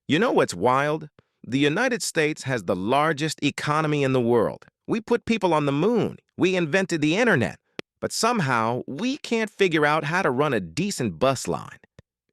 You know what's wild? The United States has the largest economy in the world. We put people on the moon. We invented the internet. But somehow, we can't figure out how to run a decent bus line.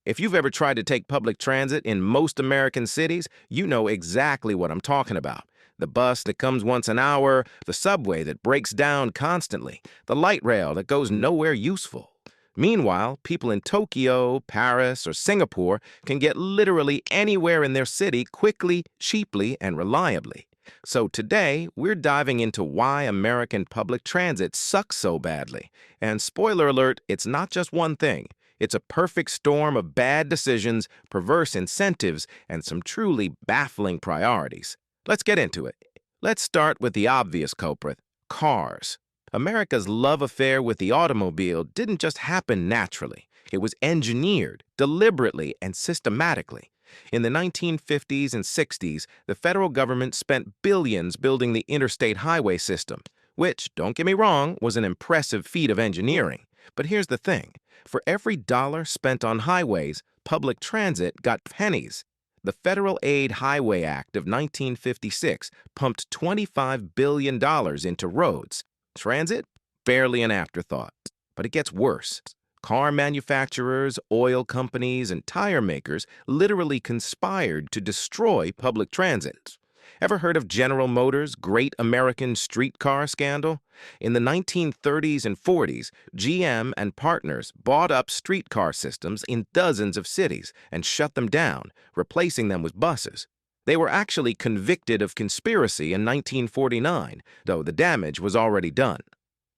If you've ever tried to take public transit in most American cities, you know exactly what I'm talking about. The bus that comes once an hour, the subway that breaks down constantly, the light rail that goes nowhere useful. Meanwhile, people in Tokyo, Paris, or Singapore can get literally anywhere in their city quickly, cheaply, and reliably. So today, we're diving into why American public transit sucks so badly. And spoiler alert, it's not just one thing. It's a perfect storm of bad decisions, perverse incentives, and some truly baffling priorities. Let's get into it. Let's start with the obvious culprit, cars. America's love affair with the automobile didn't just happen naturally. It was engineered, deliberately, and systematically. In the 1950s and 60s, the federal government spent billions building the interstate highway system, which, don't get me wrong, was an impressive feat of engineering. But here's the thing. For every dollar spent on highways, public transit got pennies. The Federal Aid Highway Act of 1956 pumped $25 billion into roads. Transit? Barely an afterthought. But it gets worse. Car manufacturers, oil companies, and tire makers literally conspired to destroy public transit. Ever heard of General Motors' Great American Streetcar scandal? In the 1930s and 40s, GM and partners bought up streetcar systems in dozens of cities and shut them down, replacing them with buses. They were actually convicted of conspiracy in 1949, though the damage was already done.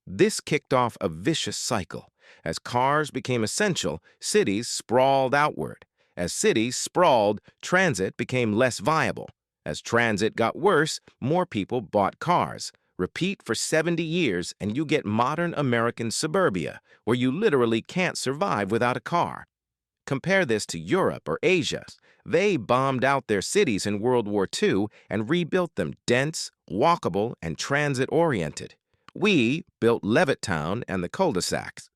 This kicked off a vicious cycle. As cars became essential, cities sprawled outward. As cities sprawled, transit became less viable. As transit got worse, more people bought cars. Repeat for 70 years and you get modern American suburbia, where you literally can't survive without a car. Compare this to Europe or Asia. They bombed out their cities in World War II and rebuilt them dense, walkable, and transit-oriented. We built Levittown and the cul-de-sacs.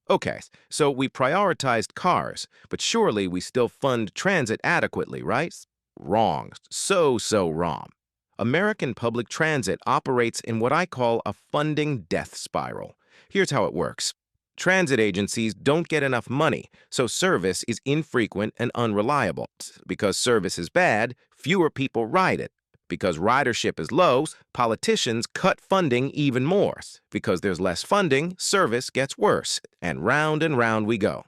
Okay, so we prioritized cars, but surely we still fund transit adequately, right? Wrong. So wrong. American public transit operates in what I call a funding death spiral. Here's how it works. Transit agencies don't get enough money, so service is infrequent and unreliable. Because service is bad, fewer people ride it. Because ridership is low, politicians cut funding even more. Because there's less funding, service gets worse. And round we go.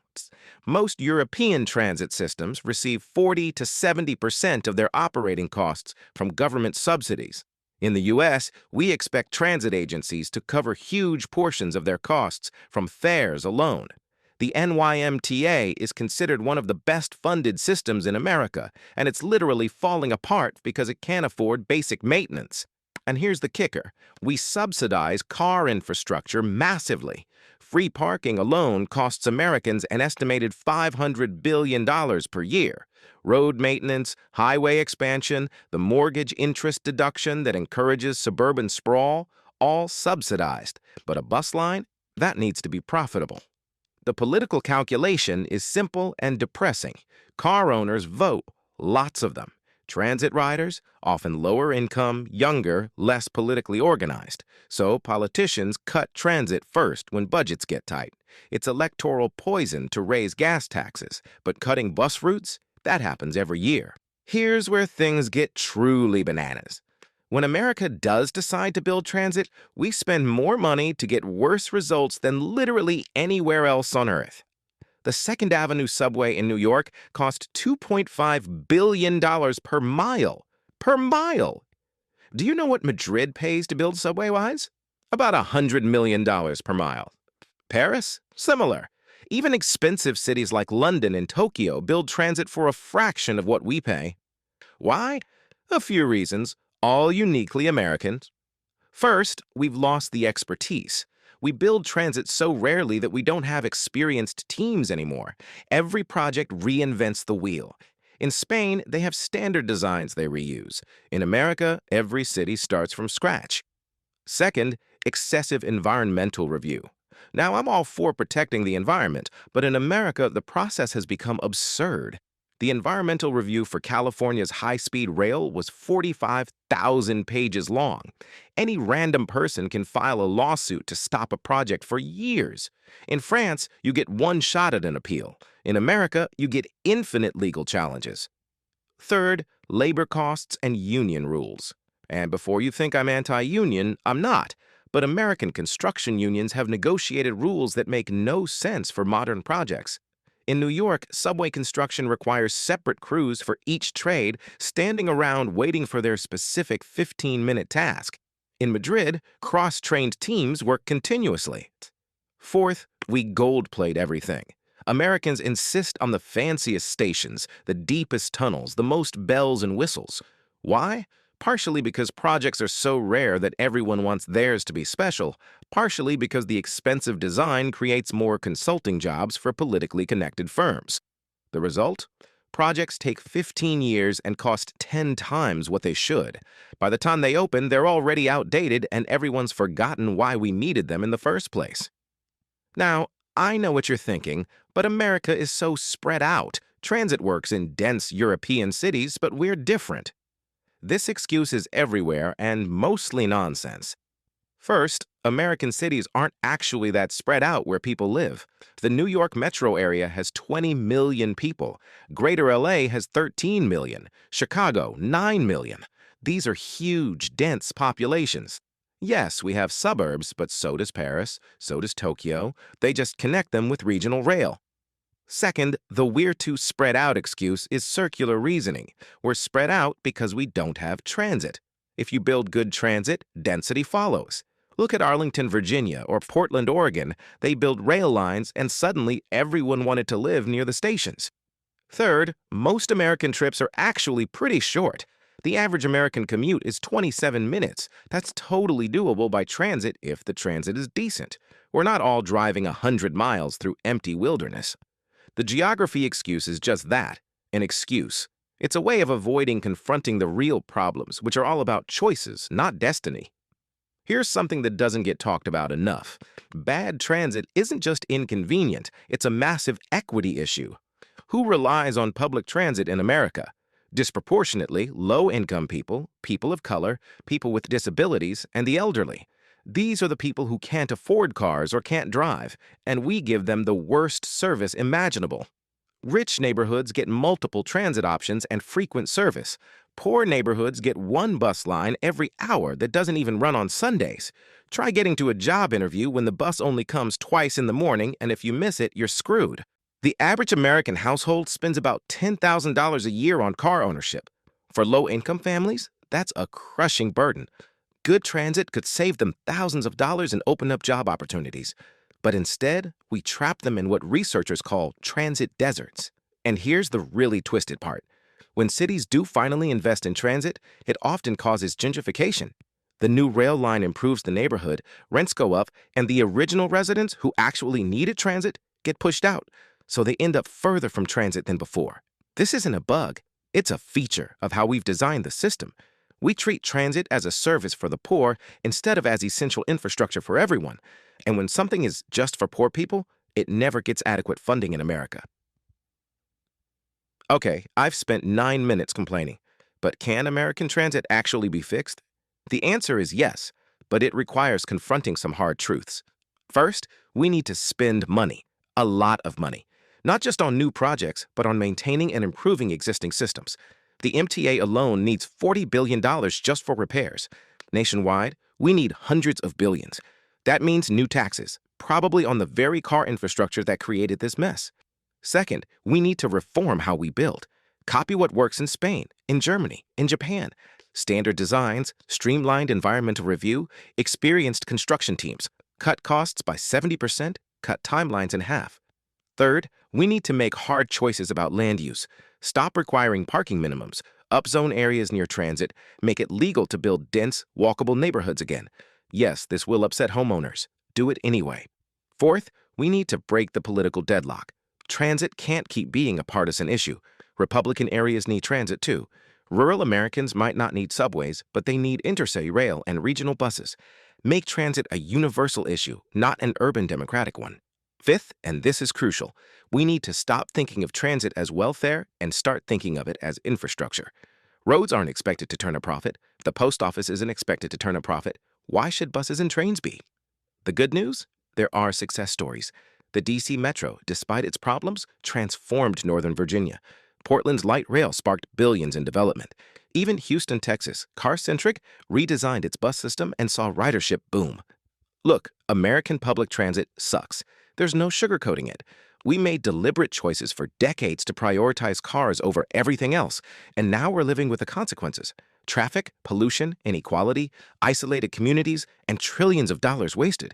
Most European transit systems receive 40 to 70% of their operating costs from government subsidies. In the U.S., we expect transit agencies to cover huge portions of their costs from fares alone. The NYMTA is considered one of the best-funded systems in America, and it's literally falling apart because it can't afford basic maintenance. And here's the kicker. We subsidize car infrastructure massively. Free parking alone costs Americans an estimated $500 billion per year. Road maintenance, highway expansion, the mortgage interest deduction that encourages suburban sprawl, all subsidized. But a bus line? That needs to be profitable. The political calculation is simple and depressing. Car owners vote, lots of them. Transit riders, often lower income, younger, less politically organized. So politicians cut transit first when budgets get tight. It's electoral poison to raise gas taxes, but cutting bus routes? That happens every year. Here's where things get truly bananas. When America does decide to build transit, we spend more money to get worse results than literally anywhere else on Earth. The Second Avenue subway in New York cost $2.5 billion per mile. Per mile! Do you know what Madrid pays to build subway-wise? About $100 million per mile. Paris? Similar. Even expensive cities like London and Tokyo build transit for a fraction of what we pay. Why? A few reasons, all uniquely American. First, we've lost the expertise. We build transit so rarely that we don't have experienced teams anymore. Every project reinvents the wheel. In Spain, they have standard designs they reuse. In America, every city starts from scratch. Second, excessive environmental review. Now, I'm all for protecting the environment, but in America, the process has become absurd. The environmental review for California's high-speed rail was 45,000 pages long. Any random person can file a lawsuit to stop a project for years. In France, you get one shot at an appeal. In America, you get infinite legal challenges. Third, labor costs and union rules. And before you think I'm anti-union, I'm not. But American construction unions have negotiated rules that make no sense for modern projects. In New York, subway construction requires separate crews for each trade, standing around waiting for their specific 15-minute task. In Madrid, cross-trained teams work continuously. Fourth, we gold-plate everything. Americans insist on the fanciest stations, the deepest tunnels, the most bells and whistles. Why? Partially because projects are so rare that everyone wants theirs to be special, partially because the expensive design creates more consulting jobs for politically connected firms. The result? Projects take 15 years and cost 10 times what they should. By the time they open, they're already outdated and everyone's forgotten why we needed them in the first place. Now, I know what you're thinking, but America is so spread out. Transit works in dense European cities, but we're different. This excuse is everywhere and mostly nonsense. First, American cities aren't actually that spread out where people live. The New York metro area has 20 million people. Greater LA has 13 million. Chicago, 9 million. These are huge, dense populations. Yes, we have suburbs, but so does Paris, so does Tokyo. They just connect them with regional rail. Second, the "we're too spread out" excuse is circular reasoning. We're spread out because we don't have transit. If you build good transit, density follows. Look at Arlington, Virginia, or Portland, Oregon. They build rail lines, and suddenly everyone wanted to live near the stations. Third, most American trips are actually pretty short. The average American commute is 27 minutes. That's totally doable by transit if the transit is decent. We're not all driving 100 miles through empty wilderness. The geography excuse is just that, an excuse. It's a way of avoiding confronting the real problems, which are all about choices, not destiny. Here's something that doesn't get talked about enough. Bad transit isn't just inconvenient, it's a massive equity issue. Who relies on public transit in America? Disproportionately, low-income people, people of color, people with disabilities, and the elderly. These are the people who can't afford cars or can't drive, and we give them the worst service imaginable. Rich neighborhoods get multiple transit options and frequent service. Poor neighborhoods get one bus line every hour that doesn't even run on Sundays. Try getting to a job interview when the bus only comes twice in the morning, and if you miss it, you're screwed. The average American household spends about $10,000 a year on car ownership. For low-income families, that's a crushing burden. Good transit could save them thousands of dollars and open up job opportunities. But instead, we trap them in what researchers call transit deserts. And here's the really twisted part. When cities do finally invest in transit, it often causes gentrification. The new rail line improves the neighborhood, rents go up, and the original residents who actually needed transit get pushed out. So they end up further from transit than before. This isn't a bug. It's a feature of how we've designed the system. We treat transit as a service for the poor instead of as essential infrastructure for everyone. And when something is just for poor people, it never gets adequate funding in America. Okay, I've spent 9 minutes complaining. But can American transit actually be fixed? The answer is yes, but it requires confronting some hard truths. First, we need to spend money, a lot of money. Not just on new projects, but on maintaining and improving existing systems. The MTA alone needs $40 billion just for repairs. Nationwide, we need hundreds of billions. That means new taxes, probably on the very car infrastructure that created this mess. Second, we need to reform how we build. Copy what works in Spain, in Germany, in Japan. Standard designs, streamlined environmental review, experienced construction teams. Cut costs by 70%, cut timelines in half. Third, we need to make hard choices about land use. Stop requiring parking minimums, upzone areas near transit, make it legal to build dense, walkable neighborhoods again. Yes, this will upset homeowners. Do it anyway. Fourth, we need to break the political deadlock. Transit can't keep being a partisan issue. Republican areas need transit too. Rural Americans might not need subways, but they need intercity rail and regional buses. Make transit a universal issue, not an urban Democratic one. Fifth, and this is crucial, we need to stop thinking of transit as welfare and start thinking of it as infrastructure. Roads aren't expected to turn a profit. The post office isn't expected to turn a profit. Why should buses and trains be? The good news? There are success stories. The DC Metro, despite its problems, transformed Northern Virginia. Portland's light rail sparked billions in development. Even Houston, Texas, Car-Centric redesigned its bus system and saw ridership boom. Look, American public transit sucks. There's no sugarcoating it. We made deliberate choices for decades to prioritize cars over everything else, and now we're living with the consequences. Traffic, pollution, inequality, isolated communities, and trillions of dollars wasted.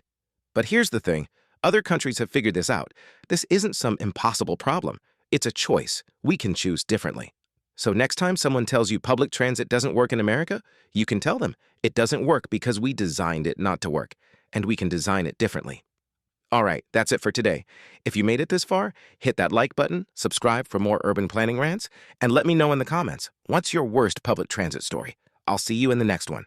But here's the thing. Other countries have figured this out. This isn't some impossible problem. It's a choice. We can choose differently. So next time someone tells you public transit doesn't work in America, you can tell them it doesn't work because we designed it not to work, and we can design it differently. All right, that's it for today. If you made it this far, hit that like button, subscribe for more urban planning rants, and let me know in the comments, what's your worst public transit story? I'll see you in the next one.